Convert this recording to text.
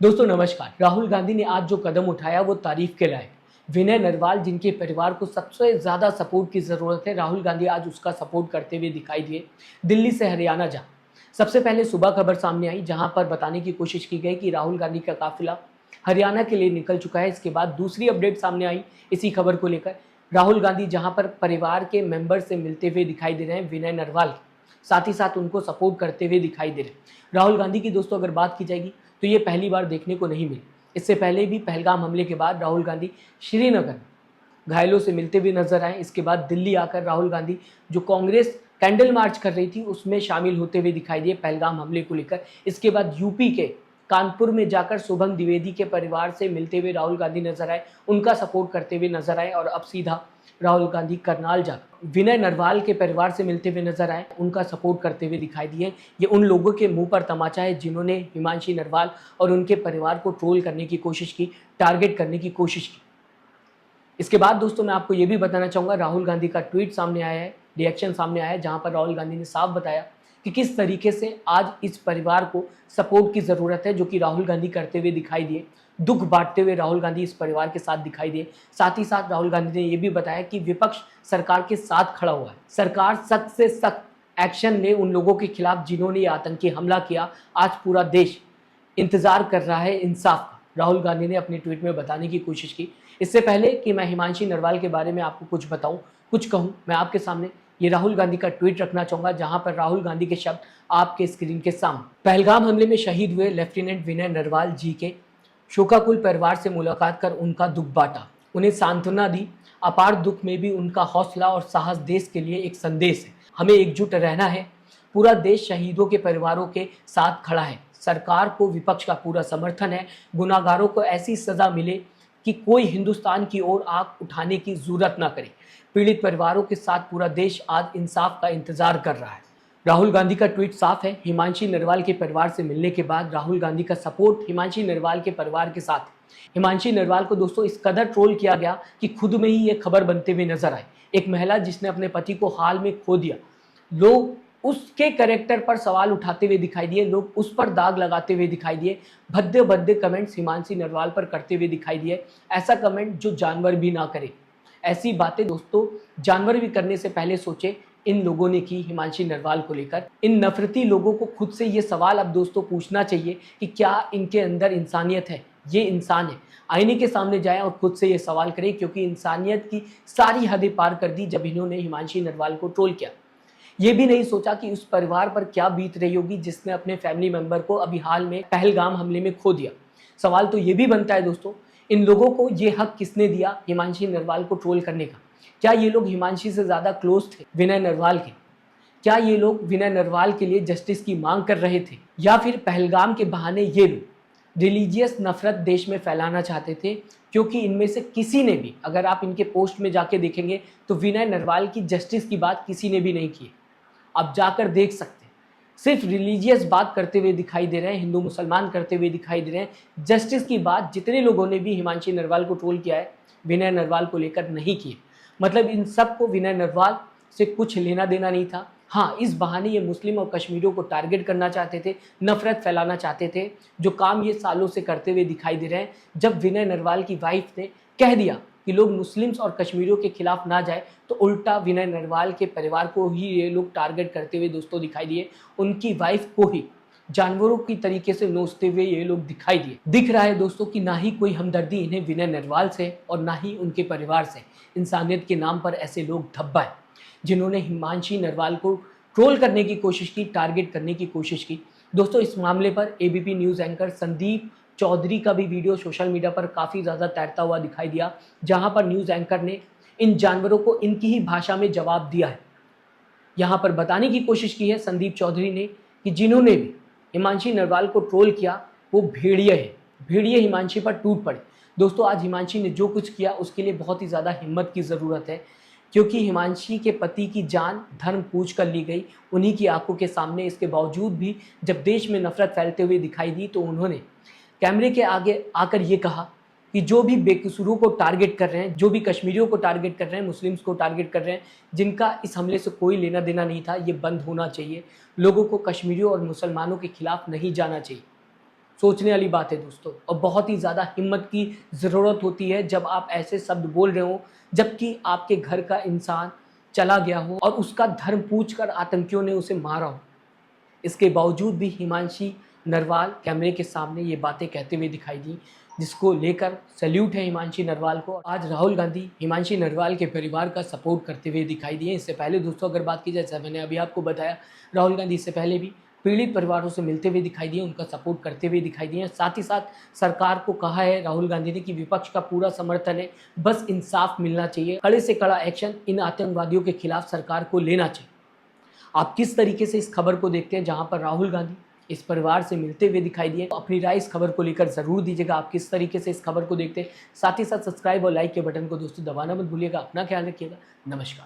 दोस्तों नमस्कार। राहुल गांधी ने आज जो कदम उठाया वो तारीफ के लायक। विनय नरवाल जिनके परिवार को सबसे ज्यादा सपोर्ट की जरूरत है, राहुल गांधी आज उसका सपोर्ट करते हुए दिखाई दिए। दिल्ली से हरियाणा जा सबसे पहले सुबह खबर सामने आई, जहां पर बताने की कोशिश की गई कि राहुल गांधी का काफिला हरियाणा के लिए निकल चुका है। इसके बाद दूसरी अपडेट सामने आई इसी खबर को लेकर। राहुल गांधी जहां पर परिवार के मेंबर से मिलते हुए दिखाई दे रहे हैं विनय नरवाल, साथ ही साथ उनको सपोर्ट करते हुए दिखाई दे रहे हैं। राहुल गांधी की दोस्तों अगर बात की जाएगी तो ये पहली बार देखने को नहीं मिली। इससे पहले भी पहलगाम हमले के बाद राहुल गांधी श्रीनगर घायलों से मिलते हुए नजर आए। इसके बाद दिल्ली आकर राहुल गांधी जो कांग्रेस कैंडल मार्च कर रही थी उसमें शामिल होते हुए दिखाई दिए पहलगाम हमले को लेकर। इसके बाद यूपी के कानपुर में जाकर शुभम द्विवेदी के परिवार से मिलते हुए राहुल गांधी नजर आए, उनका सपोर्ट करते हुए नजर आए। और अब सीधा राहुल गांधी करनाल जाकर विनय नरवाल के परिवार से मिलते हुए नजर आए, उनका सपोर्ट करते हुए दिखाई दिए। ये उन लोगों के मुंह पर तमाचा है जिन्होंने हिमांशी नरवाल और उनके परिवार को ट्रोल करने की कोशिश की, टारगेट करने की कोशिश की। इसके बाद दोस्तों मैं आपको ये भी बताना चाहूँगा, राहुल गांधी का ट्वीट सामने आया है, रिएक्शन सामने आया है, जहाँ पर राहुल गांधी ने साफ बताया कि किस तरीके से आज इस परिवार को सपोर्ट की ज़रूरत है, जो कि राहुल गांधी करते हुए दिखाई दिए। दुख बांटते हुए राहुल गांधी इस परिवार के साथ दिखाई दिए। साथ ही साथ राहुल गांधी ने यह भी बताया कि विपक्ष सरकार के साथ खड़ा हुआ है, सरकार सख्त से सख्त एक्शन ले उन लोगों के खिलाफ जिन्होंने ये आतंकी हमला किया। आज पूरा देश इंतजार कर रहा है इंसाफ का, राहुल गांधी ने अपने ट्वीट में बताने की कोशिश की। इससे पहले कि मैं हिमांशी नरवाल के बारे में आपको कुछ बताऊं, कुछ कहूं, मैं आपके सामने ये राहुल गांधी का ट्वीट रखना चाहूंगा, जहां पर राहुल गांधी के शब्द आपके स्क्रीन के सामने। पहलगाम हमले में शहीद हुए लेफ्टिनेंट विनय नरवाल जी के शोकाकुल परिवार से मुलाकात कर उनका दुख बांटा, उन्हें सांत्वना दी। अपार दुख में भी उनका हौसला और साहस देश के लिए एक संदेश है। हमें एकजुट रहना है। पूरा देश शहीदों के परिवारों के साथ खड़ा है। सरकार को विपक्ष का पूरा समर्थन है। गुनाहगारों को ऐसी सजा मिले कि कोई हिंदुस्तान की ओर आंख उठाने की जरूरत ना करे। पीड़ित परिवारों के साथ पूरा देश आज इंसाफ का इंतजार कर रहा है। राहुल गांधी का ट्वीट साफ है। हिमांशी नरवाल के परिवार से मिलने के बाद राहुल गांधी का सपोर्ट हिमांशी नरवाल के परिवार के साथ है। हिमांशी नरवाल को दोस्तों इस कदर ट्रोल किया गया कि खुद में ही ये खबर बनते हुए नजर आई। एक महिला जिसने अपने पति को हाल में खो दिया, लोग उसके कैरेक्टर पर सवाल उठाते हुए दिखाई दिए, लोग उस पर दाग लगाते हुए दिखाई दिए, भद्दे भद्दे कमेंट्स हिमांशी नरवाल पर करते हुए दिखाई दिए। ऐसा कमेंट जो जानवर भी ना करे। ऐसी बातें दोस्तों जानवर भी करने से पहले सोचे इन लोगों ने की हिमांशी नरवाल को लेकर। इन नफरती लोगों को खुद से ये सवाल अब दोस्तों पूछना चाहिए कि क्या इनके अंदर इंसानियत है, ये इंसान है। आईने के सामने जाएं और खुद से ये सवाल करें, क्योंकि इंसानियत की सारी हदें पार कर दी जब इन्होंने हिमांशी नरवाल को ट्रोल किया। ये भी नहीं सोचा कि उस परिवार पर क्या बीत रही होगी जिसने अपने फैमिली मेंबर को अभी हाल में पहलगाम हमले में खो दिया। सवाल तो ये भी बनता है दोस्तों, इन लोगों को ये हक किसने दिया हिमांशी नरवाल को ट्रोल करने का? क्या ये लोग हिमांशी से ज्यादा क्लोज थे विनय नरवाल के? क्या ये लोग विनय नरवाल के लिए जस्टिस की मांग कर रहे थे, या फिर पहलगाम के बहाने ये लोग रिलीजियस नफरत देश में फैलाना चाहते थे? क्योंकि इनमें से किसी ने भी, अगर आप इनके पोस्ट में जाके देखेंगे तो विनय नरवाल की जस्टिस की बात किसी ने भी नहीं की। आप जाकर देख सकते हैं, सिर्फ रिलीजियस बात करते हुए दिखाई दे रहे हैं, हिंदू मुसलमान करते हुए दिखाई दे रहे हैं। जस्टिस की बात जितने लोगों ने भी हिमांशी नरवाल को ट्रोल किया है, विनय नरवाल को लेकर नहीं की। मतलब इन सबको विनय नरवाल से कुछ लेना देना नहीं था। हाँ, इस बहाने ये मुस्लिम और कश्मीरियों को टारगेट करना चाहते थे, नफरत फैलाना चाहते थे, जो काम ये सालों से करते हुए दिखाई दे रहे हैं। जब विनय नरवाल की वाइफ ने कह दिया कि लोग मुस्लिम्स और कश्मीरियों के खिलाफ ना जाए, तो उल्टा विनय नरवाल के परिवार को ही ये लोग टारगेट करते हुए दोस्तों दिखाई दिए। उनकी वाइफ को ही जानवरों की तरीके से नोचते हुए ये लोग दिखाई दिए। दिख रहा है दोस्तों कि ना ही कोई हमदर्दी इन्हें विनय नरवाल से और ना ही उनके परिवार से। इंसानियत के नाम पर ऐसे लोग धब्बा है जिन्होंने हिमांशी नरवाल को ट्रोल करने की कोशिश की, टारगेट करने की कोशिश की। दोस्तों इस मामले पर ABP news anchor Sandeep Chaudhary का भी वीडियो सोशल मीडिया पर काफ़ी ज़्यादा तैरता हुआ दिखाई दिया, जहां पर न्यूज़ एंकर ने इन जानवरों को इनकी ही भाषा में जवाब दिया है। यहाँ पर बताने की कोशिश की है संदीप चौधरी ने कि जिन्होंने भी हिमांशी नरवाल को ट्रोल किया वो भेड़िए है, भेड़िए हिमांशी पर टूट पड़े। दोस्तों आज हिमांशी ने जो कुछ किया उसके लिए बहुत ही ज़्यादा हिम्मत की ज़रूरत है, क्योंकि हिमांशी के पति की जान धर्म पूछ कर ली गई उन्हीं की आंखों के सामने। इसके बावजूद भी जब देश में नफरत फैलते हुए दिखाई दी तो उन्होंने कैमरे के आगे आकर ये कहा कि जो भी बेकसूरों को टारगेट कर रहे हैं, जो भी कश्मीरियों को टारगेट कर रहे हैं, मुस्लिम्स को टारगेट कर रहे हैं, जिनका इस हमले से कोई लेना देना नहीं था, ये बंद होना चाहिए। लोगों को कश्मीरियों और मुसलमानों के खिलाफ नहीं जाना चाहिए। सोचने वाली बात है दोस्तों, और बहुत ही ज़्यादा हिम्मत की ज़रूरत होती है जब आप ऐसे शब्द बोल रहे हो जबकि आपके घर का इंसान चला गया हो और उसका धर्म पूछकर आतंकियों ने उसे मारा हो। इसके बावजूद भी हिमांशी नरवाल कैमरे के सामने ये बातें कहते हुए दिखाई दी, जिसको लेकर सैल्यूट है हिमांशी नरवाल को। आज राहुल गांधी हिमांशी नरवाल के परिवार का सपोर्ट करते हुए दिखाई दिए। इससे पहले दोस्तों अगर बात की जाए, जैसा मैंने अभी आपको बताया, राहुल गांधी इससे पहले भी पीड़ित परिवारों से मिलते हुए दिखाई दिए, उनका सपोर्ट करते हुए दिखाई दिए। साथ ही साथ सरकार को कहा है राहुल गांधी ने कि विपक्ष का पूरा समर्थन है, बस इंसाफ मिलना चाहिए, कड़े से कड़ा एक्शन इन आतंकवादियों के खिलाफ सरकार को लेना चाहिए। आप किस तरीके से इस खबर को देखते हैं जहां पर राहुल गांधी इस परिवार से मिलते हुए दिखाई दिए? अपनी राय इस खबर को लेकर जरूर दीजिएगा। आप किस तरीके से इस खबर को देखते हैं? साथ ही साथ सब्सक्राइब और लाइक के बटन को दोस्तों दबाना मत भूलिएगा। अपना ख्याल रखिएगा। नमस्कार।